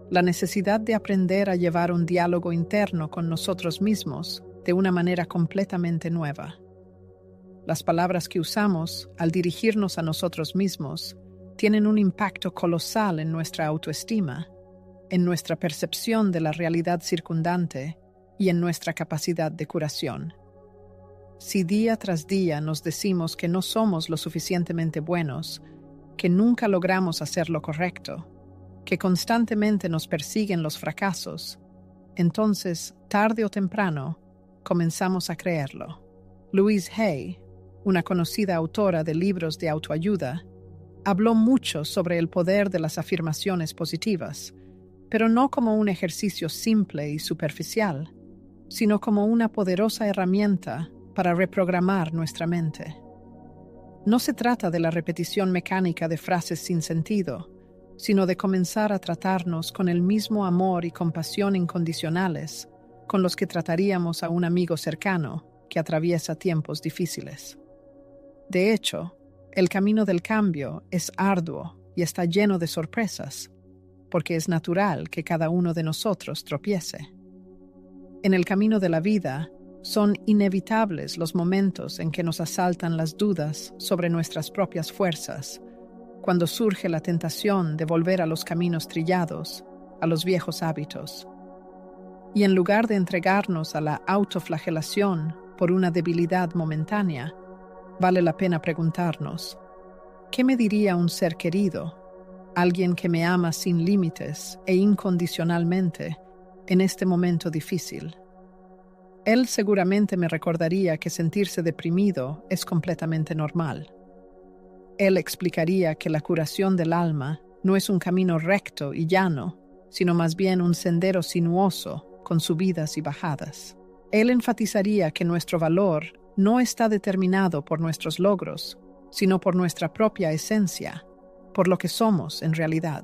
Speaker 1: la necesidad de aprender a llevar un diálogo interno con nosotros mismos de una manera completamente nueva. Las palabras que usamos al dirigirnos a nosotros mismos tienen un impacto colosal en nuestra autoestima, en nuestra percepción de la realidad circundante y en nuestra capacidad de curación. Si día tras día nos decimos que no somos lo suficientemente buenos, que nunca logramos hacer lo correcto, que constantemente nos persiguen los fracasos, entonces, tarde o temprano, comenzamos a creerlo. Louise Hay, una conocida autora de libros de autoayuda, habló mucho sobre el poder de las afirmaciones positivas, pero no como un ejercicio simple y superficial, sino como una poderosa herramienta para reprogramar nuestra mente. No se trata de la repetición mecánica de frases sin sentido, sino de comenzar a tratarnos con el mismo amor y compasión incondicionales con los que trataríamos a un amigo cercano que atraviesa tiempos difíciles. De hecho, el camino del cambio es arduo y está lleno de sorpresas, porque es natural que cada uno de nosotros tropiece. En el camino de la vida, son inevitables los momentos en que nos asaltan las dudas sobre nuestras propias fuerzas, cuando surge la tentación de volver a los caminos trillados, a los viejos hábitos. Y en lugar de entregarnos a la autoflagelación por una debilidad momentánea, vale la pena preguntarnos: ¿qué me diría un ser querido, alguien que me ama sin límites e incondicionalmente en este momento difícil. Él seguramente me recordaría que sentirse deprimido es completamente normal. Él explicaría que la curación del alma no es un camino recto y llano, sino más bien un sendero sinuoso con subidas y bajadas. Él enfatizaría que nuestro valor no está determinado por nuestros logros, sino por nuestra propia esencia, por lo que somos en realidad.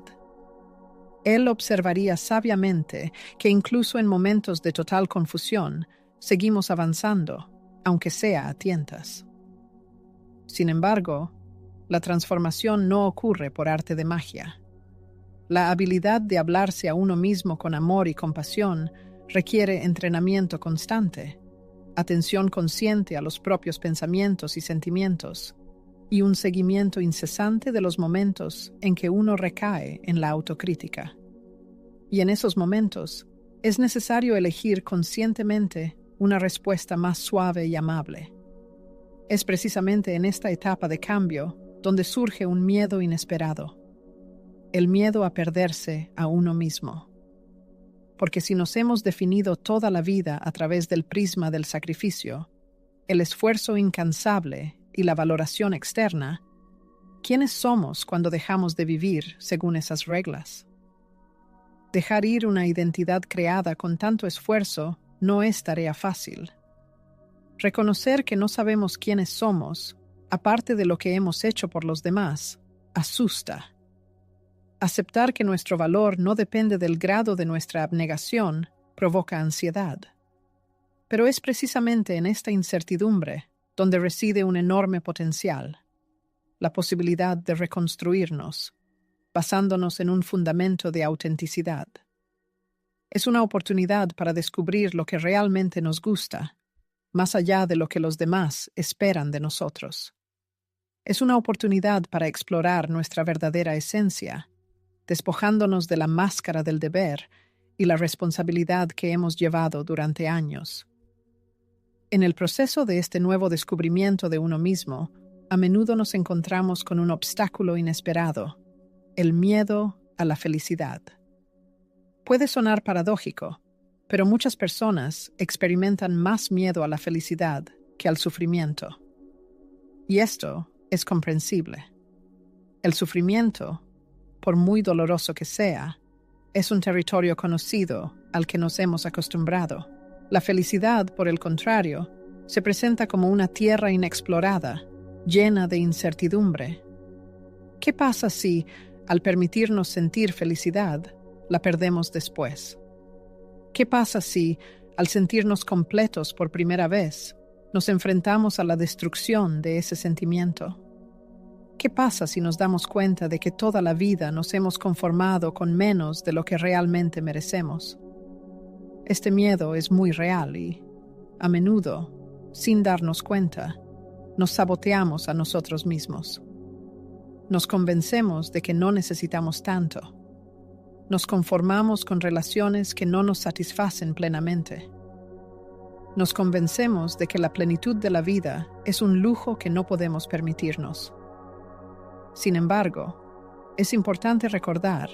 Speaker 1: Él observaría sabiamente que incluso en momentos de total confusión, seguimos avanzando, aunque sea a tientas. Sin embargo, la transformación no ocurre por arte de magia. La habilidad de hablarse a uno mismo con amor y compasión requiere entrenamiento constante, atención consciente a los propios pensamientos y sentimientos, y un seguimiento incesante de los momentos en que uno recae en la autocrítica. Y en esos momentos, es necesario elegir conscientemente una respuesta más suave y amable. Es precisamente en esta etapa de cambio donde surge un miedo inesperado, el miedo a perderse a uno mismo. Porque si nos hemos definido toda la vida a través del prisma del sacrificio, el esfuerzo incansable y la valoración externa, ¿quiénes somos cuando dejamos de vivir según esas reglas? Dejar ir una identidad creada con tanto esfuerzo no es tarea fácil. Reconocer que no sabemos quiénes somos, aparte de lo que hemos hecho por los demás, asusta. Aceptar que nuestro valor no depende del grado de nuestra abnegación provoca ansiedad. Pero es precisamente en esta incertidumbre donde reside un enorme potencial, la posibilidad de reconstruirnos, basándonos en un fundamento de autenticidad. Es una oportunidad para descubrir lo que realmente nos gusta, más allá de lo que los demás esperan de nosotros. Es una oportunidad para explorar nuestra verdadera esencia, despojándonos de la máscara del deber y la responsabilidad que hemos llevado durante años. En el proceso de este nuevo descubrimiento de uno mismo, a menudo nos encontramos con un obstáculo inesperado, el miedo a la felicidad. Puede sonar paradójico, pero muchas personas experimentan más miedo a la felicidad que al sufrimiento. Y esto es comprensible. El sufrimiento, por muy doloroso que sea, es un territorio conocido al que nos hemos acostumbrado. La felicidad, por el contrario, se presenta como una tierra inexplorada, llena de incertidumbre. ¿Qué pasa si, al permitirnos sentir felicidad, la perdemos después? ¿Qué pasa si, al sentirnos completos por primera vez, nos enfrentamos a la destrucción de ese sentimiento? ¿Qué pasa si nos damos cuenta de que toda la vida nos hemos conformado con menos de lo que realmente merecemos? Este miedo es muy real y, a menudo, sin darnos cuenta, nos saboteamos a nosotros mismos. Nos convencemos de que no necesitamos tanto. Nos conformamos con relaciones que no nos satisfacen plenamente. Nos convencemos de que la plenitud de la vida es un lujo que no podemos permitirnos. Sin embargo, es importante recordar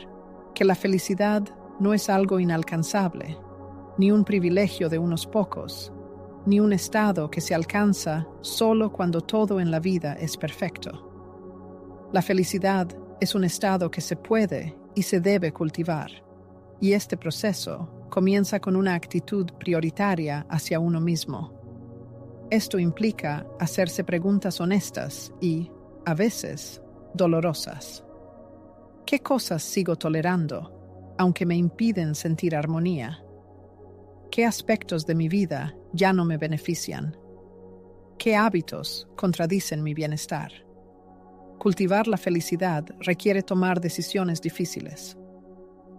Speaker 1: que la felicidad no es algo inalcanzable, ni un privilegio de unos pocos, ni un estado que se alcanza solo cuando todo en la vida es perfecto. La felicidad es un estado que se puede y se debe cultivar, y este proceso comienza con una actitud prioritaria hacia uno mismo. Esto implica hacerse preguntas honestas y, a veces, dolorosas. ¿Qué cosas sigo tolerando, aunque me impiden sentir armonía? ¿Qué aspectos de mi vida ya no me benefician? ¿Qué hábitos contradicen mi bienestar? Cultivar la felicidad requiere tomar decisiones difíciles,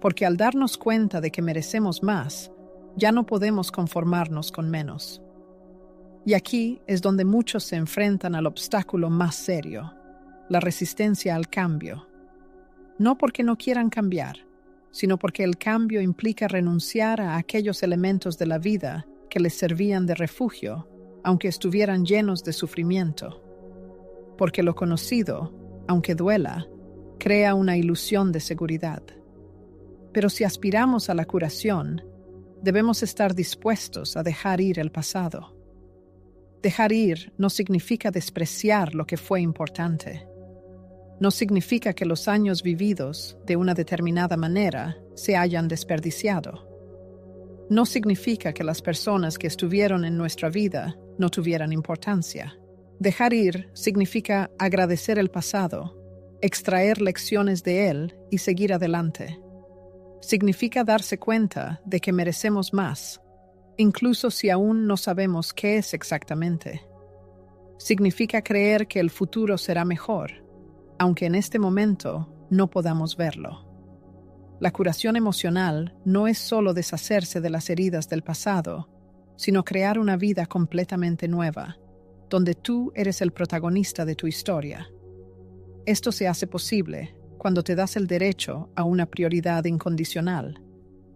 Speaker 1: porque al darnos cuenta de que merecemos más, ya no podemos conformarnos con menos. Y aquí es donde muchos se enfrentan al obstáculo más serio, la resistencia al cambio. No porque no quieran cambiar, sino porque el cambio implica renunciar a aquellos elementos de la vida que les servían de refugio, aunque estuvieran llenos de sufrimiento. Porque lo conocido, aunque duela, crea una ilusión de seguridad. Pero si aspiramos a la curación, debemos estar dispuestos a dejar ir el pasado. Dejar ir no significa despreciar lo que fue importante. No significa que los años vividos de una determinada manera se hayan desperdiciado. No significa que las personas que estuvieron en nuestra vida no tuvieran importancia. Dejar ir significa agradecer el pasado, extraer lecciones de él y seguir adelante. Significa darse cuenta de que merecemos más, incluso si aún no sabemos qué es exactamente. Significa creer que el futuro será mejor, aunque en este momento no podamos verlo. La curación emocional no es solo deshacerse de las heridas del pasado, sino crear una vida completamente nueva, donde tú eres el protagonista de tu historia. Esto se hace posible cuando te das el derecho a una prioridad incondicional,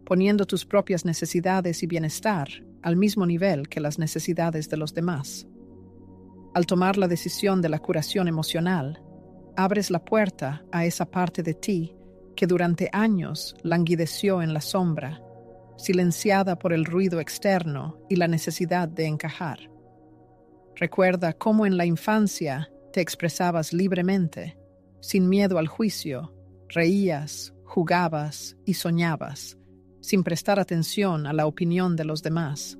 Speaker 1: poniendo tus propias necesidades y bienestar al mismo nivel que las necesidades de los demás. Al tomar la decisión de la curación emocional, abres la puerta a esa parte de ti que durante años languideció en la sombra, silenciada por el ruido externo y la necesidad de encajar. Recuerda cómo en la infancia te expresabas libremente, sin miedo al juicio, reías, jugabas y soñabas, sin prestar atención a la opinión de los demás.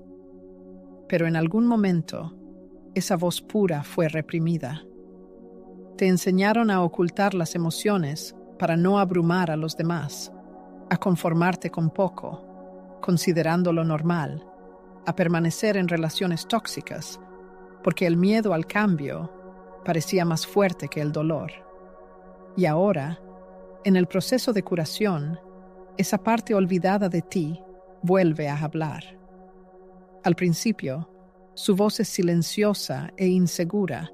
Speaker 1: Pero en algún momento, esa voz pura fue reprimida. Te enseñaron a ocultar las emociones para no abrumar a los demás, a conformarte con poco, considerándolo normal, a permanecer en relaciones tóxicas, porque el miedo al cambio parecía más fuerte que el dolor. Y ahora, en el proceso de curación, esa parte olvidada de ti vuelve a hablar. Al principio, su voz es silenciosa e insegura,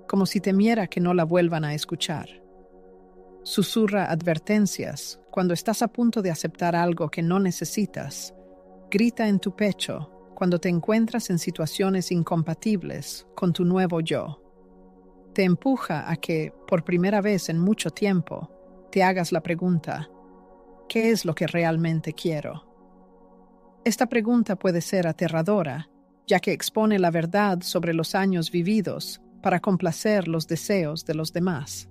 Speaker 1: como si temiera que no la vuelvan a escuchar. Susurra advertencias cuando estás a punto de aceptar algo que no necesitas. Grita en tu pecho cuando te encuentras en situaciones incompatibles con tu nuevo yo. Te empuja a que, por primera vez en mucho tiempo, te hagas la pregunta: ¿qué es lo que realmente quiero? Esta pregunta puede ser aterradora, ya que expone la verdad sobre los años vividos para complacer los deseos de los demás.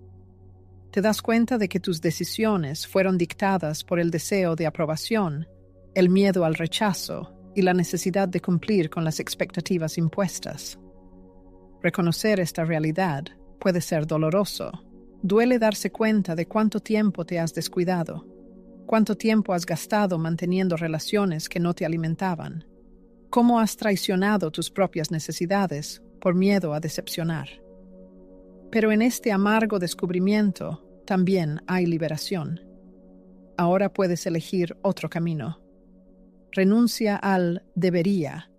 Speaker 1: Te das cuenta de que tus decisiones fueron dictadas por el deseo de aprobación, el miedo al rechazo y la necesidad de cumplir con las expectativas impuestas. Reconocer esta realidad puede ser doloroso. Duele darse cuenta de cuánto tiempo te has descuidado, cuánto tiempo has gastado manteniendo relaciones que no te alimentaban, cómo has traicionado tus propias necesidades por miedo a decepcionar. Pero en este amargo descubrimiento también hay liberación. Ahora puedes elegir otro camino. Renuncia al debería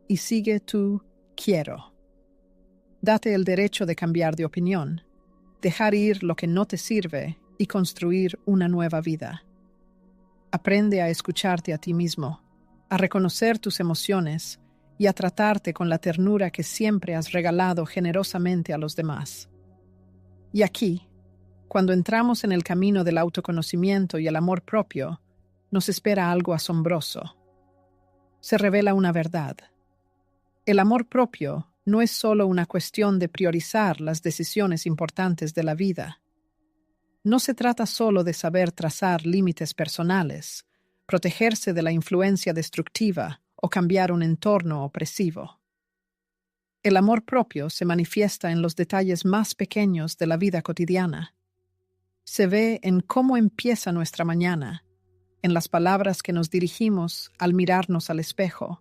Speaker 1: y sigue tu quiero. Date el derecho de cambiar de opinión, dejar ir lo que no te sirve y construir una nueva vida. Aprende a escucharte a ti mismo, a reconocer tus emociones y a tratarte con la ternura que siempre has regalado generosamente a los demás. Y aquí, cuando entramos en el camino del autoconocimiento y el amor propio, nos espera algo asombroso. Se revela una verdad. El amor propio no es solo una cuestión de priorizar las decisiones importantes de la vida. No se trata solo de saber trazar límites personales, protegerse de la influencia destructiva o cambiar un entorno opresivo. El amor propio se manifiesta en los detalles más pequeños de la vida cotidiana. Se ve en cómo empieza nuestra mañana, en las palabras que nos dirigimos al mirarnos al espejo,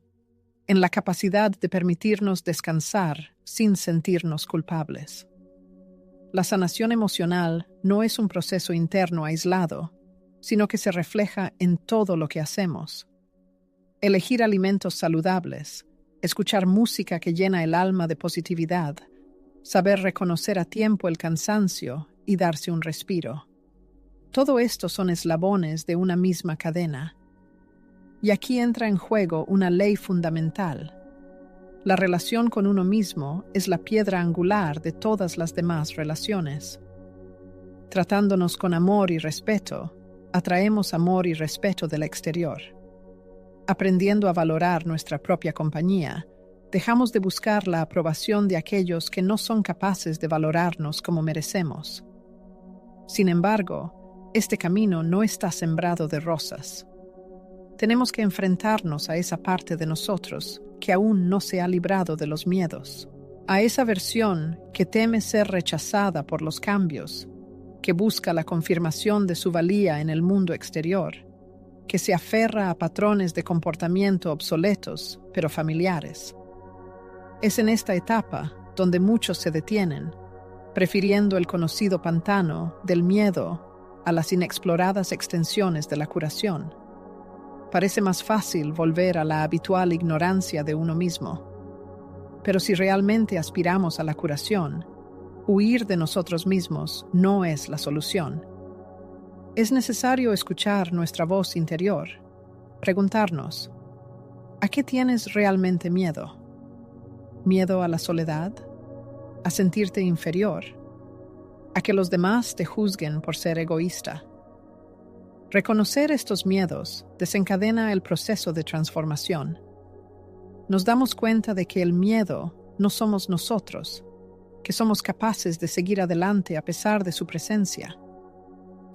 Speaker 1: en la capacidad de permitirnos descansar sin sentirnos culpables. La sanación emocional no es un proceso interno aislado, sino que se refleja en todo lo que hacemos. Elegir alimentos saludables, escuchar música que llena el alma de positividad, saber reconocer a tiempo el cansancio y darse un respiro. Todo esto son eslabones de una misma cadena. Y aquí entra en juego una ley fundamental. La relación con uno mismo es la piedra angular de todas las demás relaciones. Tratándonos con amor y respeto, atraemos amor y respeto del exterior. Aprendiendo a valorar nuestra propia compañía, dejamos de buscar la aprobación de aquellos que no son capaces de valorarnos como merecemos. Sin embargo, este camino no está sembrado de rosas. Tenemos que enfrentarnos a esa parte de nosotros que aún no se ha librado de los miedos, a esa versión que teme ser rechazada por los cambios, que busca la confirmación de su valía en el mundo exterior, que se aferra a patrones de comportamiento obsoletos, pero familiares. Es en esta etapa donde muchos se detienen, prefiriendo el conocido pantano del miedo a las inexploradas extensiones de la curación. Parece más fácil volver a la habitual ignorancia de uno mismo. Pero si realmente aspiramos a la curación, huir de nosotros mismos no es la solución. Es necesario escuchar nuestra voz interior, preguntarnos, ¿a qué tienes realmente miedo? ¿Miedo a la soledad? ¿A sentirte inferior? ¿A que los demás te juzguen por ser egoísta? Reconocer estos miedos desencadena el proceso de transformación. Nos damos cuenta de que el miedo no somos nosotros, que somos capaces de seguir adelante a pesar de su presencia.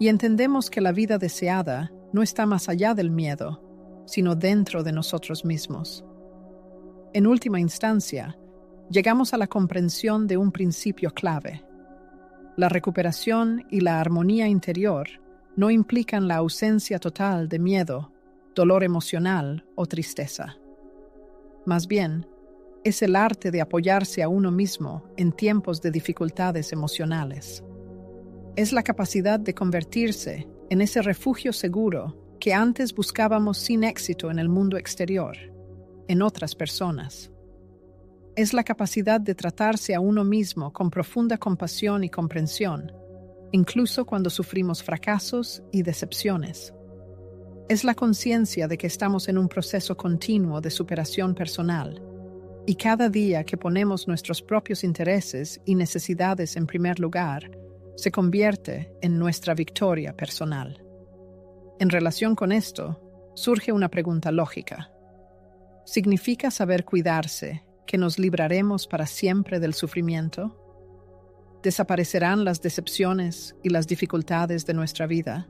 Speaker 1: Y entendemos que la vida deseada no está más allá del miedo, sino dentro de nosotros mismos. En última instancia, llegamos a la comprensión de un principio clave. La recuperación y la armonía interior no implican la ausencia total de miedo, dolor emocional o tristeza. Más bien, es el arte de apoyarse a uno mismo en tiempos de dificultades emocionales. Es la capacidad de convertirse en ese refugio seguro que antes buscábamos sin éxito en el mundo exterior, en otras personas. Es la capacidad de tratarse a uno mismo con profunda compasión y comprensión, incluso cuando sufrimos fracasos y decepciones. Es la conciencia de que estamos en un proceso continuo de superación personal, y cada día que ponemos nuestros propios intereses y necesidades en primer lugar, se convierte en nuestra victoria personal. En relación con esto, surge una pregunta lógica. ¿Significa saber cuidarse que nos libraremos para siempre del sufrimiento? ¿Desaparecerán las decepciones y las dificultades de nuestra vida?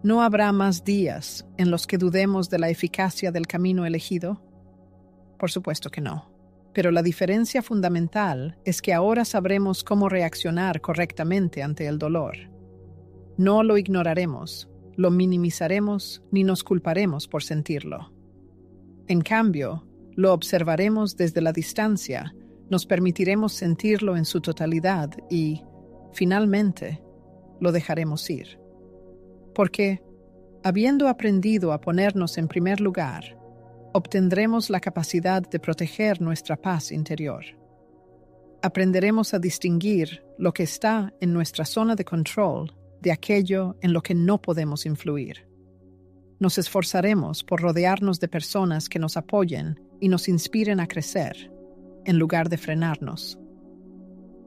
Speaker 1: ¿No habrá más días en los que dudemos de la eficacia del camino elegido? Por supuesto que no. Pero la diferencia fundamental es que ahora sabremos cómo reaccionar correctamente ante el dolor. No lo ignoraremos, lo minimizaremos ni nos culparemos por sentirlo. En cambio, lo observaremos desde la distancia, nos permitiremos sentirlo en su totalidad y, finalmente, lo dejaremos ir. Porque, habiendo aprendido a ponernos en primer lugar, obtendremos la capacidad de proteger nuestra paz interior. Aprenderemos a distinguir lo que está en nuestra zona de control de aquello en lo que no podemos influir. Nos esforzaremos por rodearnos de personas que nos apoyen y nos inspiren a crecer, en lugar de frenarnos.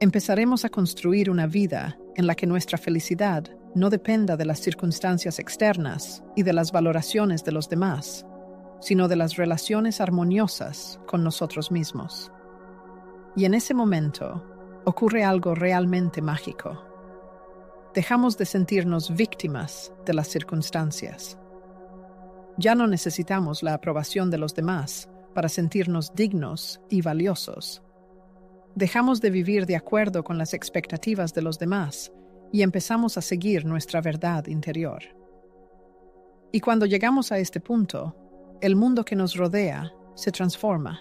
Speaker 1: Empezaremos a construir una vida en la que nuestra felicidad no dependa de las circunstancias externas y de las valoraciones de los demás, sino de las relaciones armoniosas con nosotros mismos. Y en ese momento ocurre algo realmente mágico. Dejamos de sentirnos víctimas de las circunstancias. Ya no necesitamos la aprobación de los demás para sentirnos dignos y valiosos. Dejamos de vivir de acuerdo con las expectativas de los demás y empezamos a seguir nuestra verdad interior. Y cuando llegamos a este punto, el mundo que nos rodea se transforma.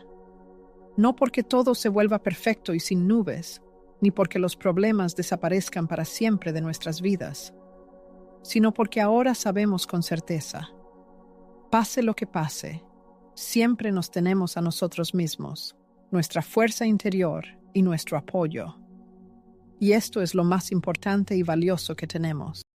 Speaker 1: No porque todo se vuelva perfecto y sin nubes, ni porque los problemas desaparezcan para siempre de nuestras vidas, sino porque ahora sabemos con certeza, pase lo que pase, siempre nos tenemos a nosotros mismos, nuestra fuerza interior y nuestro apoyo. Y esto es lo más importante y valioso que tenemos.